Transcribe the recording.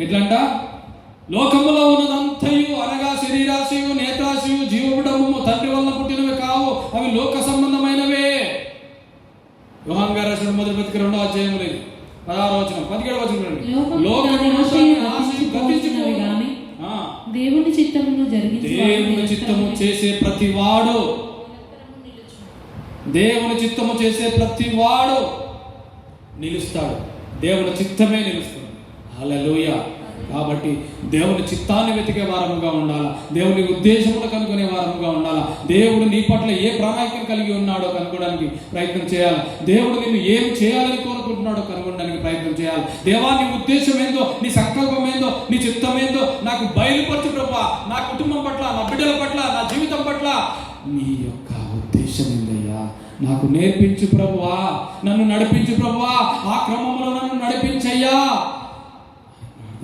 ఎట్లంట, లోకములో ఉన్నదంతయు అనగా శరీరాశయు, నేత్రాశయు, జీవబిడము తండ్రి వలన పుట్టినవి కావు, అవి లోక సంబంధమైనవే. యోహాను గారు రాసిన మొదటి పత్రిక 2వ అధ్యాయం 16వ వచనం 17వ వచనం, దేవుని చిత్తమును చేసే ప్రతివాడు, దేవుని చిత్తము చేసే ప్రతివాడు నిలుస్తాడు. దేవుని చిత్తమే నిలుస్తుంది. హల్లెలూయా. కాబట్టి దేవుని చిత్తాన్ని వెతికే వారముగా ఉండాలా, దేవుని ఉద్దేశములు కనుగొనే వారముగా ఉండాలా, దేవుడు నీ పట్ల ఏ ప్రణాళిక కలిగి ఉన్నాడో కనుగొనడానికి ప్రయత్నం చేయాలి, దేవుడు నిన్ను ఏం చేయాలని కోరుకుంటున్నాడో కనుగొనడానికి ప్రయత్నం చేయాలి. దేవా, నీ ఉద్దేశం ఏందో, నీ సంకల్పం ఏందో, నీ చిత్తం ఏందో నాకు బయలుపరచు ప్రభువా. నా కుటుంబం పట్ల, నా బిడ్డల పట్ల, నా జీవితం పట్ల నీ యొక్క ఉద్దేశం ఏందయ్యా నాకు నేర్పించు ప్రభువా, నన్ను నడిపించు ప్రభువా, ఆ క్రమంలో నన్ను నడిపించయ్యా.